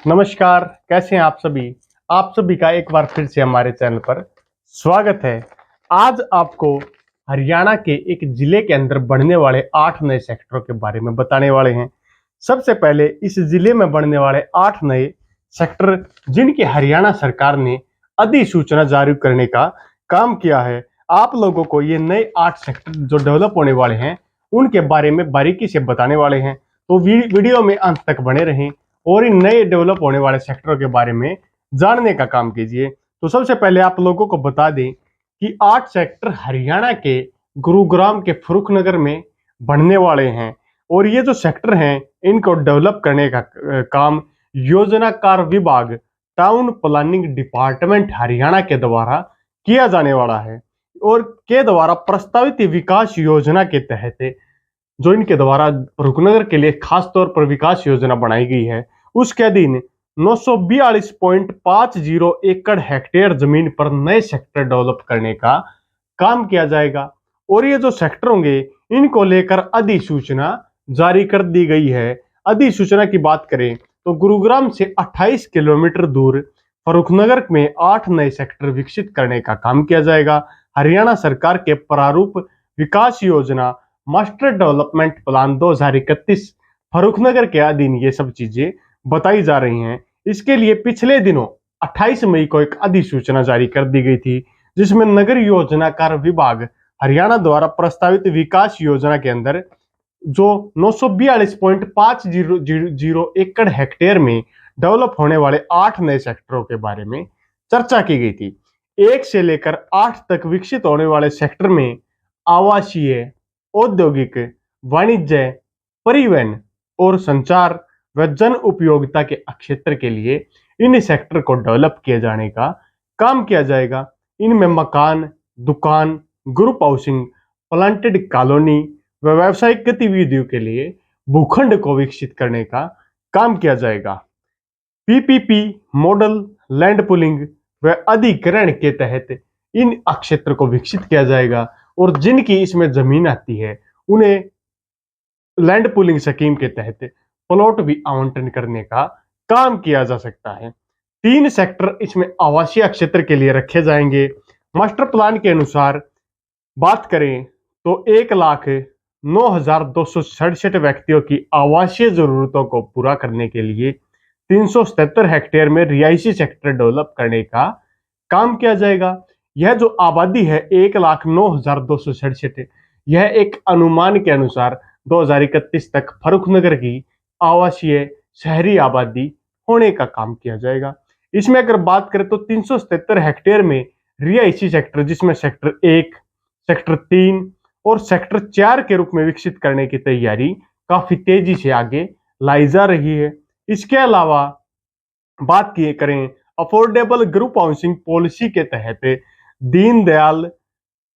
नमस्कार, कैसे हैं आप सभी? आप सभी का एक बार फिर से हमारे चैनल पर स्वागत है। आज आपको हरियाणा के एक जिले के अंदर बढ़ने वाले 8 नए सेक्टरों के बारे में बताने वाले हैं। सबसे पहले इस जिले में बढ़ने वाले 8 नए सेक्टर जिनकी हरियाणा सरकार ने अधिसूचना जारी करने का काम किया है। आप लोगों को ये नए 8 सेक्टर जो डेवलप होने वाले हैं, उनके बारे में बारीकी से बताने वाले हैं। तो वीडियो में अंत तक बने रहें और इन नए डेवलप होने वाले सेक्टरों के बारे में जानने का काम कीजिए। तो सबसे पहले आप लोगों को बता दें कि 8 सेक्टर हरियाणा के गुरुग्राम के फर्रुखनगर में बनने वाले हैं और ये जो सेक्टर हैं इनको डेवलप करने का काम योजनाकार विभाग टाउन प्लानिंग डिपार्टमेंट हरियाणा के द्वारा किया जाने वाला है और के द्वारा प्रस्तावित विकास योजना के तहत जो इनके द्वारा रुकनगर के लिए खास तौर पर विकास योजना बनाई गई है, उसके अधीन 942.50 एकड़ हेक्टेयर जमीन पर नए सेक्टर डेवलप करने का काम किया जाएगा और ये जो सेक्टर होंगे इनको लेकर अधिसूचना जारी कर दी गई है। अधिसूचना की बात करें तो गुरुग्राम से 28 किलोमीटर दूर फर्रुखनगर में 8 नए सेक्टर विकसित करने का काम किया जाएगा। हरियाणा सरकार के प्रारूप विकास योजना मास्टर डेवलपमेंट प्लान 2031 फर्रुखनगर के अधीन ये सब चीजें बताई जा रही हैं। इसके लिए पिछले दिनों 28 मई को एक अधिसूचना जारी कर दी गई थी जिसमें नगर योजनाकार विभाग हरियाणा द्वारा प्रस्तावित विकास योजना के अंदर जो 942.50 एकड़ हेक्टेयर में डेवलप होने वाले 8 नए सेक्टरों के बारे में चर्चा की गई थी। 1 से लेकर 8 तक विकसित होने वाले सेक्टर में आवासीय, औद्योगिक, वाणिज्य, परिवहन और संचार व जन उपयोगिता के क्षेत्र के लिए इन सेक्टर को डेवलप किए जाने का काम किया जाएगा। इनमें मकान, दुकान, ग्रुप हाउसिंग, प्लांटेड कॉलोनी व व्यावसायिक गतिविधियों के लिए भूखंड को विकसित करने का काम किया जाएगा। पीपीपी मॉडल लैंड पुलिंग व अधिग्रहण के तहत इन क्षेत्र को विकसित किया जाएगा और जिनकी इसमें जमीन आती है उन्हें लैंड पुलिंग स्कीम के तहत प्लॉट भी आवंटन करने का काम किया जा सकता है। 3 सेक्टर इसमें आवासीय क्षेत्र के लिए रखे जाएंगे। मास्टर प्लान के अनुसार बात करें तो 1,09,267 व्यक्तियों की आवासीय जरूरतों को पूरा करने के लिए 377 हेक्टेयर में रिहायशी सेक्टर डेवलप करने का काम किया जाएगा। यह जो आबादी है 1,09,267, यह एक अनुमान के अनुसार 2031 तक फर्रुखनगर की आवासीय शहरी आबादी होने का काम किया जाएगा। इसमें अगर बात करें तो 377 हेक्टेयर में रिहायशी सेक्टर जिसमें सेक्टर 1, सेक्टर 3 और सेक्टर 4 के रूप में विकसित करने की तैयारी काफी तेजी से आगे लाई जा रही है। इसके अलावा बात किए करें अफोर्डेबल ग्रुप हाउसिंग पॉलिसी के तहत दीनदयाल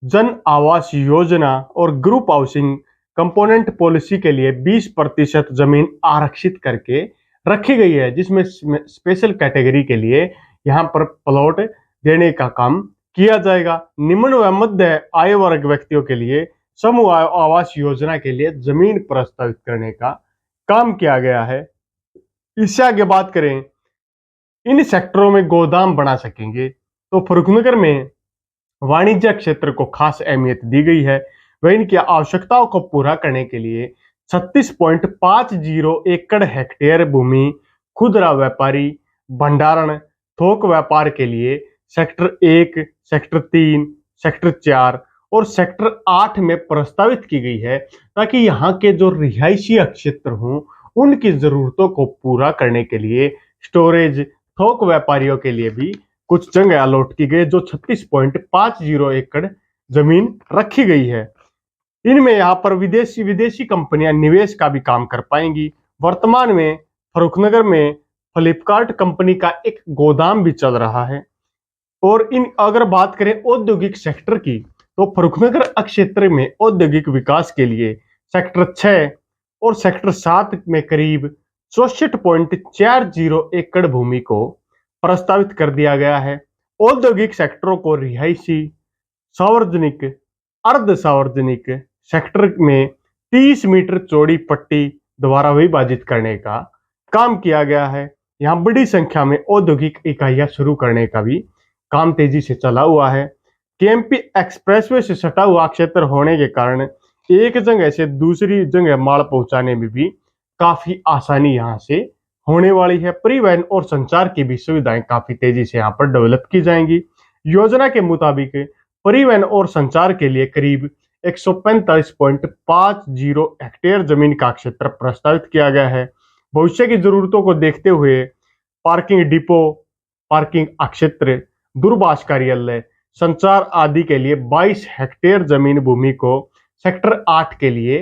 जन आवास योजना और ग्रुप हाउसिंग कंपोनेंट पॉलिसी के लिए 20% जमीन आरक्षित करके रखी गई है जिसमें स्पेशल कैटेगरी के लिए यहाँ पर प्लॉट देने का काम किया जाएगा। निम्न व मध्य आय वर्ग व्यक्तियों के लिए समूह आवास योजना के लिए जमीन प्रस्तावित करने का काम किया गया है। इससे आगे बात करें इन सेक्टरों में गोदाम बना सकेंगे तो फर्रुखनगर में वाणिज्य क्षेत्र को खास अहमियत दी गई है। वह इनकी आवश्यकताओं को पूरा करने के लिए 36.50 एकड़ हेक्टेयर भूमि खुदरा व्यापारी भंडारण थोक व्यापार के लिए सेक्टर 1, सेक्टर 3, सेक्टर 4 और सेक्टर 8 में प्रस्तावित की गई है ताकि यहाँ के जो रिहायशी क्षेत्र हों उनकी जरूरतों को पूरा करने के लिए स्टोरेज थोक व्यापारियों के लिए भी कुछ जगह अलॉट की गई जो 36.50 एकड़ जमीन रखी गई है। इनमें यहाँ पर विदेशी कंपनियां निवेश का भी काम कर पाएंगी। वर्तमान में फर्रुखनगर में फ्लिपकार्ट कंपनी का एक गोदाम भी चल रहा है। और इन अगर बात करें औद्योगिक सेक्टर की तो फर्रुखनगर क्षेत्र में औद्योगिक विकास के लिए सेक्टर 6 और सेक्टर 7 में करीब 64.40 एकड़ भूमि को प्रस्तावित कर दिया गया है। औद्योगिक सेक्टरों को रिहायशी, सार्वजनिक, अर्ध सार्वजनिक सेक्टर में 30 मीटर चौड़ी पट्टी द्वारा विभाजित करने का काम किया गया है। यहाँ बड़ी संख्या में औद्योगिक इकाइयां शुरू करने का भी काम तेजी से चला हुआ है। केएमपी एक्सप्रेसवे से सटा हुआ क्षेत्र होने के कारण एक जगह से दूसरी जगह माल पहुंचाने में भी काफी आसानी यहाँ से होने वाली है। परिवहन और संचार की भी सुविधाएं काफी तेजी से यहाँ पर डेवलप की जाएंगी। योजना के मुताबिक परिवहन और संचार के लिए करीब 145.50 हेक्टेयर जमीन का क्षेत्र प्रस्तावित किया गया है। भविष्य की जरूरतों को देखते हुए पार्किंग डिपो, पार्किंग क्षेत्र, दूरभाष कार्यालय, संचार आदि के लिए 22 हेक्टेयर जमीन भूमि को सेक्टर 8 के लिए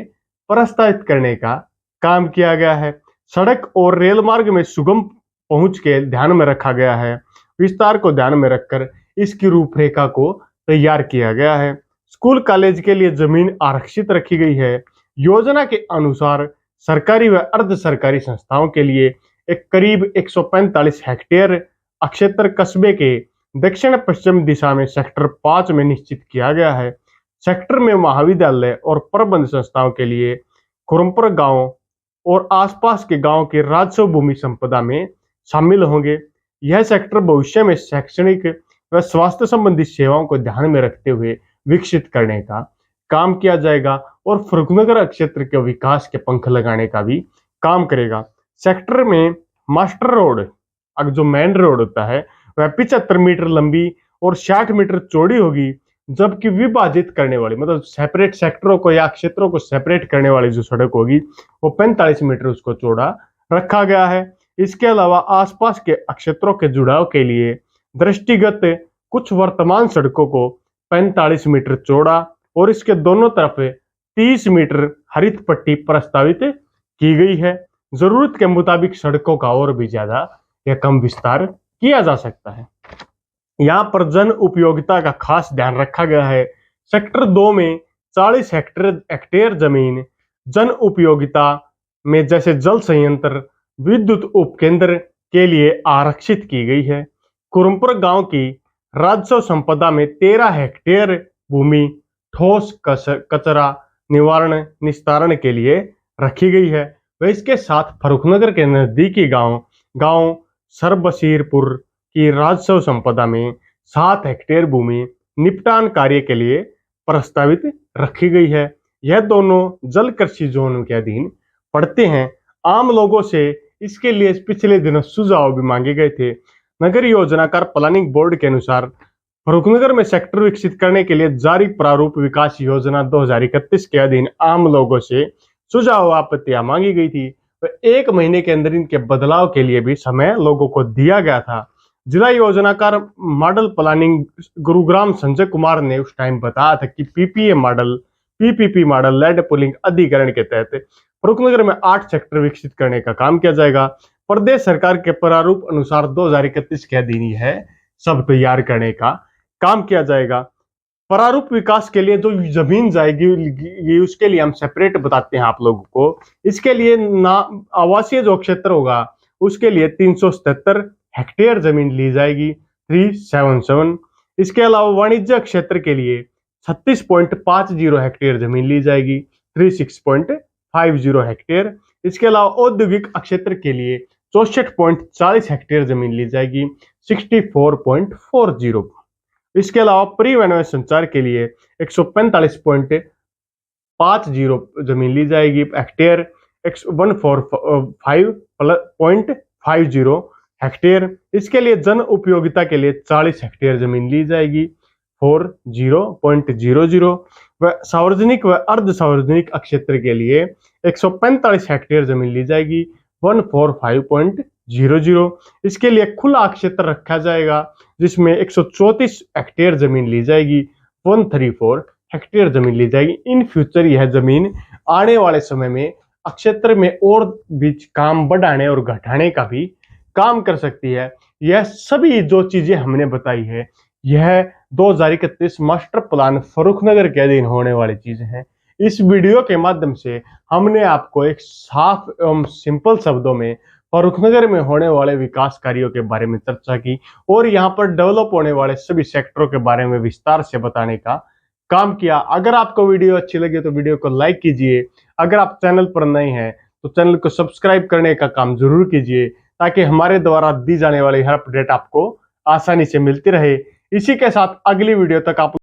प्रस्तावित करने का काम किया गया है। सड़क और रेल मार्ग में सुगम पहुंच के ध्यान में रखा गया है। विस्तार को ध्यान में रखकर इसकी रूपरेखा को तैयार किया गया है। स्कूल कॉलेज के लिए जमीन आरक्षित रखी गई है। योजना के अनुसार सरकारी व अर्ध सरकारी संस्थाओं के लिए एक करीब 145 हेक्टेयर क्षेत्र कस्बे के दक्षिण पश्चिम दिशा में सेक्टर 5 में निश्चित किया गया है। सेक्टर में महाविद्यालय और प्रबंध संस्थाओं के लिए खुरमपुर गांव और आसपास के गांव के राजस्व भूमि संपदा में शामिल होंगे। यह सेक्टर भविष्य में शैक्षणिक व स्वास्थ्य संबंधी सेवाओं को ध्यान में रखते हुए विकसित करने का काम किया जाएगा और फरुखनगर क्षेत्र के विकास के पंख लगाने का भी काम करेगा। सेक्टर में मास्टर रोड, अब जो मेन रोड होता है वह 75 मीटर लंबी और 60 मीटर चौड़ी होगी, जबकि विभाजित करने वाली मतलब सेपरेट सेक्टरों को या क्षेत्रों को सेपरेट करने वाली जो सड़क होगी वो 45 मीटर उसको चौड़ा रखा गया है। इसके अलावा आसपास के क्षेत्रों के जुड़ाव के लिए दृष्टिगत कुछ वर्तमान सड़कों को 45 मीटर चौड़ा और इसके दोनों तरफ 30 मीटर हरित पट्टी प्रस्तावित की गई है। जरूरत के मुताबिक सड़कों का और भी ज्यादा या कम विस्तार किया जा सकता है। यहाँ पर जन उपयोगिता का खास ध्यान रखा गया है। सेक्टर 2 में 40 हेक्टेयर जमीन जन उपयोगिता में जैसे जल संयंत्र, विद्युत उपकेंद्र के लिए आरक्षित की गई है। कुरमपुर गांव की राजस्व संपदा में 13 हेक्टेयर भूमि ठोस कचरा निवारण निस्तारण के लिए रखी गई है। वह इसके साथ फरुखनगर के नजदीकी गांव सरबसीरपुर की राजस्व संपदा में 7 हेक्टेयर भूमि निपटान कार्य के लिए प्रस्तावित रखी गई है। यह दोनों जल कृषि जोन के अधीन पड़ते हैं। आम लोगों से इसके लिए पिछले दिनों सुझाव भी मांगे गए थे। नगर योजनाकार प्लानिंग बोर्ड के अनुसार फरुखनगर में सेक्टर विकसित करने के लिए जारी प्रारूप विकास योजना 2031 के अधीन आम लोगों से सुझाव आपत्तियां मांगी गई थी। तो 1 महीने के अंदर इनके बदलाव के लिए भी समय लोगों को दिया गया था। जिला योजनाकार मॉडल प्लानिंग गुरुग्राम संजय कुमार ने उस टाइम बताया था कि पीपीपी मॉडल लैंड पुलिंग अधिकरण के तहत फरुखनगर में 8 सेक्टर विकसित करने का काम किया जाएगा। प्रदेश सरकार के प्रारूप अनुसार 2031 के अधीन है सब तैयार करने का काम किया जाएगा। प्रारूप विकास के लिए जो जमीन जाएगी उसके लिए हम सेपरेट बताते हैं आप लोगों को। इसके लिए ना आवासीय जो क्षेत्र होगा उसके लिए 377 हेक्टेयर जमीन ली जाएगी 377। इसके अलावा वाणिज्य क्षेत्र के लिए 36.50 हेक्टेयर जमीन ली जाएगी 36.50 हेक्टेयर। इसके अलावा औद्योगिक क्षेत्र के लिए 64.40 हेक्टेयर जमीन ली जाएगी 64.40। इसके अलावा परिवहन व संचार के लिए 145.50 जमीन ली जाएगी हेक्टेयर 145.50 हेक्टेयर। इसके लिए जन उपयोगिता के लिए 40 हेक्टेयर जमीन ली जाएगी 40.00 व सार्वजनिक व अर्ध सार्वजनिक क्षेत्र के लिए 145 हेक्टेयर जमीन ली जाएगी 145.00। इसके लिए खुला क्षेत्र रखा जाएगा जिसमें 134 हेक्टेयर जमीन ली जाएगी 134 हेक्टेयर जमीन ली जाएगी। इन फ्यूचर यह जमीन आने वाले समय में क्षेत्र में और भी काम बढ़ाने और घटाने का भी काम कर सकती है। यह सभी जो चीजें हमने बताई है यह 2031 मास्टर प्लान फरुखनगर के अधीन होने वाली चीजें हैं। इस वीडियो के माध्यम से हमने आपको एक साफ एवं सिंपल शब्दों में फरुखनगर में होने वाले विकास कार्यों के बारे में चर्चा की और यहाँ पर डेवलप होने वाले सभी सेक्टरों के बारे में विस्तार से बताने का काम किया। अगर आपको वीडियो अच्छी लगे तो वीडियो को लाइक कीजिए। अगर आप चैनल पर नए हैं तो चैनल को सब्सक्राइब करने का काम जरूर कीजिए ताकि हमारे द्वारा दी जाने वाली हर अपडेट आपको आसानी से मिलती रहे। इसी के साथ अगली वीडियो तक आप